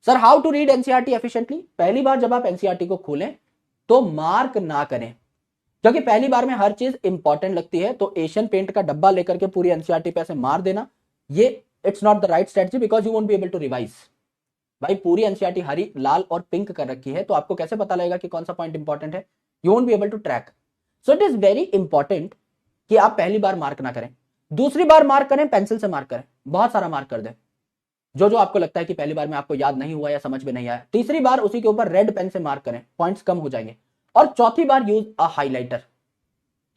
Sir how to read NCERT efficiently? पहली बार जब आप एनसीईआरटी को खोलें तो मार्क ना करें, क्योंकि पहली बार में हर चीज इंपॉर्टेंट लगती है। तो एशियन पेंट का डब्बा लेकर के पूरी एनसीईआरटी पे ऐसे मार देना, ये it's not the right strategy, because you won't be able to revise. भाई पूरी एनसीईआरटी हरी, लाल और पिंक कर रखी है, तो आपको कैसे पता लगेगा कि कौन सा पॉइंट इंपॉर्टेंट है? You won't be able to track. So it is very important कि आप पहली बार मार्क ना करें, दूसरी बार मार्क करें, पेंसिल से मार्क करें, बहुत सारा मार्क कर दें जो जो आपको लगता है कि पहली बार में आपको याद नहीं हुआ या समझ में नहीं आया। तीसरी बार उसी के ऊपर रेड पेन से मार्क करें, पॉइंट्स कम हो जाएंगे। और चौथी बार यूज अ हाइलाइटर।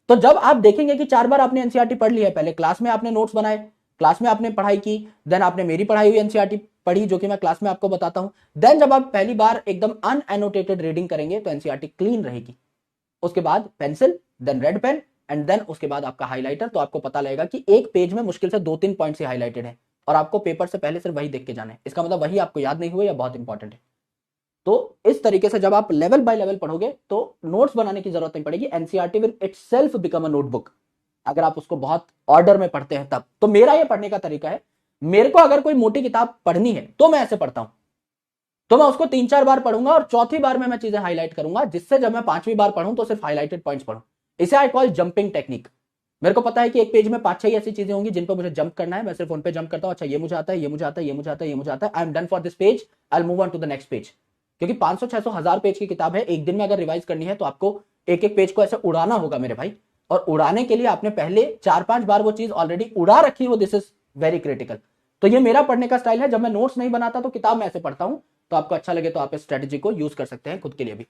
तो जब आप देखेंगे कि 4 बार आपने एनसीईआरटी पढ़ ली है, पहले क्लास में आपने नोट्स बनाए, क्लास में आपने पढ़ाई की, देन आपने मेरी पढ़ाई हुई एनसीईआरटी पढ़ी जो कि मैं क्लास में आपको बताता हूं, देन जब आप पहली बार एकदम अनएनोटेटेड रीडिंग करेंगे तो एनसीईआरटी क्लीन रहेगी। उसके बाद pencil, then red pen, and then उसके बाद आपका हाइलाइटर। तो आपको पता लगेगा कि एक पेज में मुश्किल से 2-3 पॉइंट से हाइलाइटेड है और आपको पेपर से पहले सिर्फ वही देख के जाना है। इसका मतलब वही आपको याद नहीं हुआ या बहुत इंपॉर्टेंट है। तो इस तरीके से जब आप लेवल बाय लेवल पढ़ोगे तो नोट्स बनाने की जरूरत नहीं पड़ेगी। NCERT will itself become a notebook, अगर आप उसको बहुत ऑर्डर में पढ़ते हैं तब। तो मेरा ये पढ़ने का तरीका है, मेरे को अगर कोई मोटी किताब पढ़नी है तो मैं ऐसे पढ़ता हूं, तो मैं उसको 3-4 बार पढ़ूंगा और चौथी बार में मैं चीजें हाईलाइट करूंगा, जिससे जब मैं 5वीं बार पढ़ूं तो सिर्फ हाईलाइटेड पॉइंट्स पढ़ूं। इसे आई कॉल जंपिंग टेक्निक। मेरे को पता है कि एक पेज में 5-6 ऐसी चीजें होंगी जिन पर मुझे जंप करना है, मैं सिर्फ उन पे जंप करता हूं। अच्छा ये मुझे आता है, ये मुझे आता है, ये मुझे आता है, ये मुझे आता है, I am done for this page, I will move on to the next page. क्योंकि 500, 600, 1000 पेज की किताब है, एक दिन में अगर रिवाइज करनी है तो आपको एक एक पेज को ऐसे उड़ाना होगा मेरे भाई। और उड़ाने के लिए आपने पहले 4-5 बार वो चीज ऑलरेडी उड़ा रखी है, वो दिस इज वेरी क्रिटिकल। तो ये मेरा पढ़ने का स्टाइल है। जब मैं नोट्स नहीं बनाता तो किताब में ऐसे पढ़ता हूं। तो आपको अच्छा लगे तो आप इस स्ट्रेटेजी को यूज कर सकते हैं खुद के लिए भी।